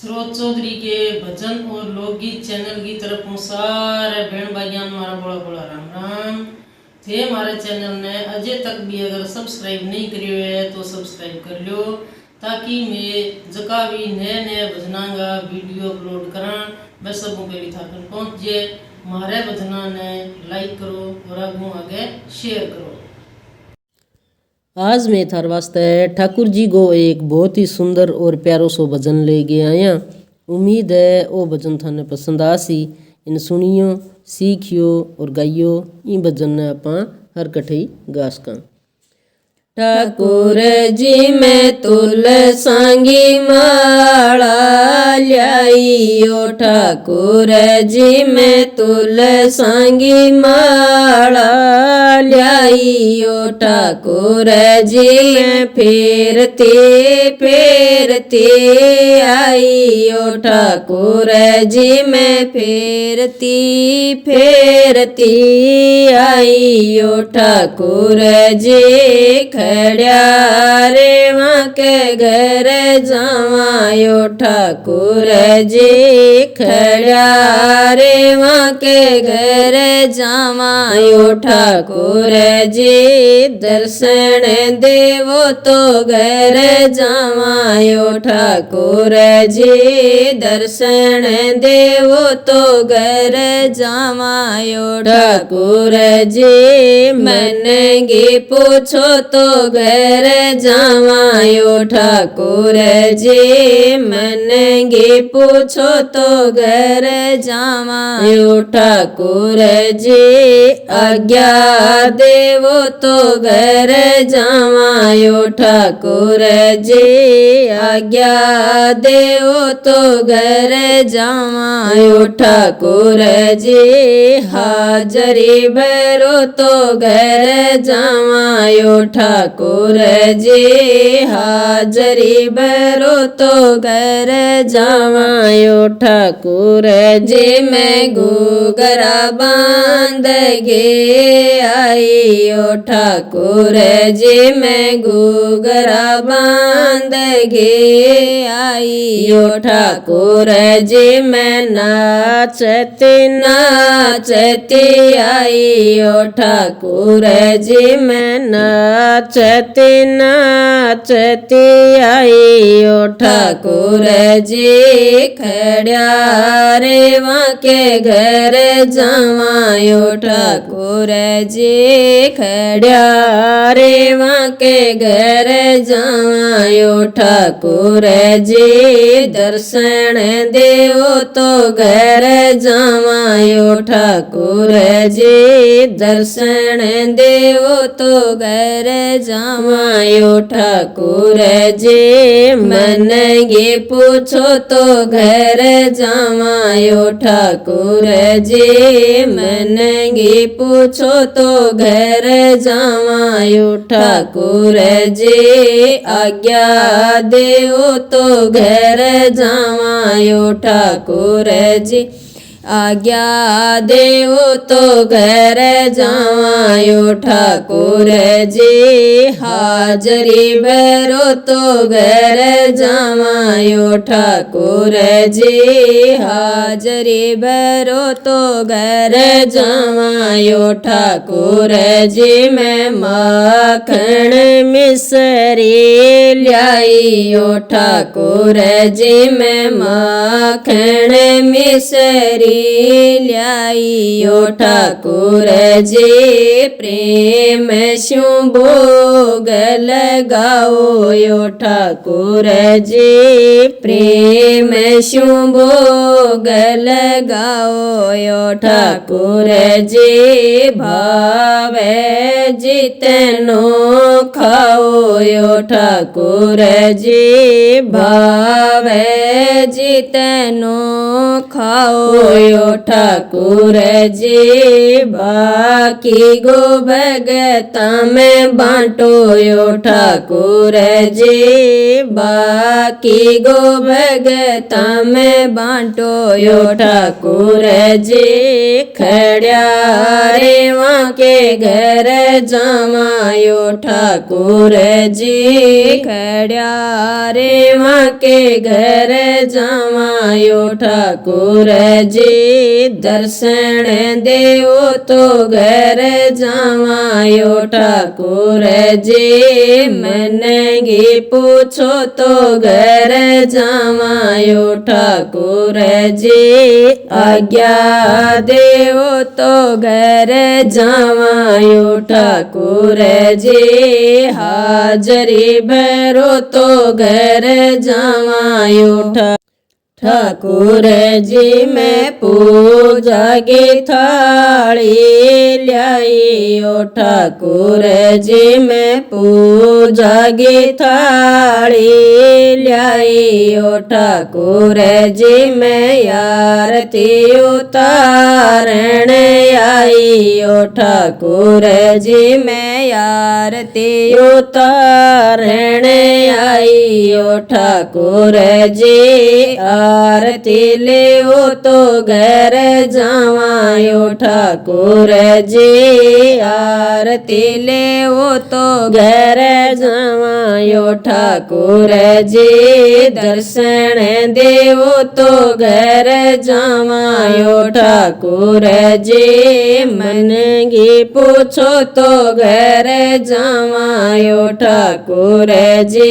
स्रोत चौधरी के भजन और लोकगीत चैनल की तरफ हूँ सारे बहन भाइयों मारा बोला बोला राम राम थे। हमारे चैनल ने अजय तक भी अगर सब्सक्राइब नहीं करियो है तो सब्सक्राइब कर लो, ताकि मैं जका भी नए नए भजना का वीडियो अपलोड करा वह सबों के लिए तक पहुँच जाए। हमारे भजना ने लाइक करो और आगे शेयर करो। आज मैं थार वास्ते ठाकुर जी को एक बहुत ही सुंदर और प्यारो सो भजन लेके आया। उम्मीद है वो भजन थाने पसंद आसी। इन सुनियो, सीखियो और गाइयो। इन भजन ने अपा हर कठई गा सका। ठाकुर जी मैं तुल सांगी माला ल्याइयो, ठाकुर जी मैं तुल सांगी माला ल्याइयो, ठाकुर जी मैं फेरते फेरते आइयो, ठाकुर जी मैं फेरती फेरती आइयो, ठाकुर जी खड़िया रे वहाँ के घर जावायो, ठाकुर जी खड़िया रे वहाँ के घर जावायो, ठाकुर जी दर्शन देवो तो घर जावायो, ठाकुर जी दर्शन देवो तो घर जावायो, ठाकुर जी मन गी पूछो तो घर जावायो, ठाकुर जी मन गी पूछो तो घर जावायो, ठाकुर जी आज्ञा देवो तो घर जावायो, ठाकुर जी आज्ञा देवो तो घर जावायो, ठाकुर जी हाजरी भरो तो घर जावायो, ठाकुर जी हाजरी भरो तो घर जावायो, ठाकुर जी मैं घूघरा बांध गे आइयो, ठाकुर जी मैं घूघरा बांध गे आइयो, ठाकुर जी मैं नाचती नाचती आइयो, ठाकुर जी मैं नाचती नाचती आइयो, ठाकुर जी खड़िया रे वहाँ के घर जावायो, ठाकुर जी खड़िया रे वहाँ के घर जावायो, ठाकुर जी दर्शन देवो तो घर जावायो, ठाकुर जी दर्शन देवो तो घर जावायो, ठाकुर जी मन गे पूछो तो घर जावायो, ठाकुर जी मन गे पूछो तो घर जावायो, ठाकुर जी आज्ञा देवो तो घर जावायो, ठाकुर जी आज्ञा देवो तो घर जावायो, ठाकुर जी हाजरी भरो तो घर जावायो, ठाकुर जी हाजरी भरो तो घर जावायो, ठाकुर जी मैं माखन मिसरी ल्याइयो, ठाकुर जी मैं माखन मिसरी ल्याइयो, ठाकुर जी प्रेम स्यु भोग लगाओ, ठाकुर जी प्रेम स्यु भोग लगाओ, ठाकुर जी भावे जितनो खाओ, ठाकुर जी भावे जितनो खाओ, ठाकुर जी बाकी गो भगता में बांटो, ठाकुर जी बाकी गो भगता में बांटो, ठाकुर जी खड़िया रे वहाँ के घर जावायो, ठाकुर जी खड़िया रे माँ के घर जावायो ठाकुर जी दर्शन देवो तो घर जावायो ठाकुर जी मनगी पूछो तो घर जावायो ठाकुर जी आज्ञा देवो तो घर जावायो ठाकुर जी हाजरी भरो तो घर जावायो ठाकुर जी मैं पूजा की थाली ल्याइयो ठाकुर जी मैं पूजा की थाली ल्याइयो ठाकुर जी मैं आरती उतारण आइयो ठाकुर जी मैं आरती उतारण आइयो ठाकुर जी आरती लेओ तो घर जावायो ठाकुर जी आरती लेओ तो घर जावायो ठाकुर जी दर्शन देवो तो घर जावायो ठाकुर जी मनगी पूछो तो घर जावायो ठाकुर जी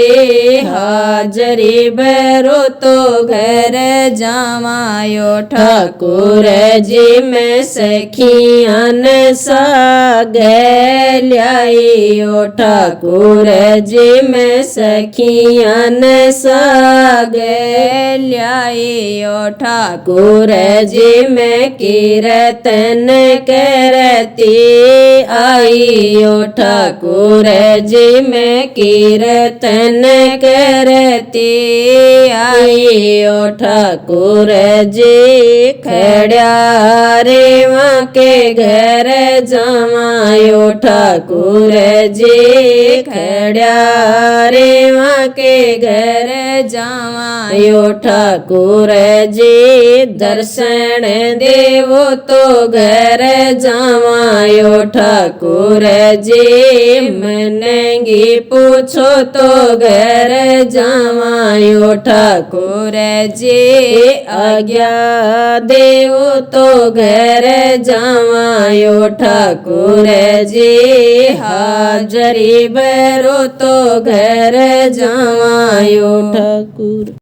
हाजरी भरो तो घर जावायो ठाकुर जी मैं सखियान साग ल्याइयो ठाकुर जी मैं सखियान साग ल्याइयो ठाकुर जी मैं कीर्तन करती आइयो ठाकुर जी मैं कीर्तन करती आइयो ठाकुर जी खड़िया रे माँ के घर जावायो ठाकुर जी खड़िया रे माँ के घर जावायो ठाकुर जी दर्शन देवो तो घर जावायो ठाकुर जी मनगी पूछो तो घर जावायो ठाकुर जी आज्ञा देवो तो घर जावायो ठाकुर जी हाजरी भरो तो घर जावायो ठाकुर।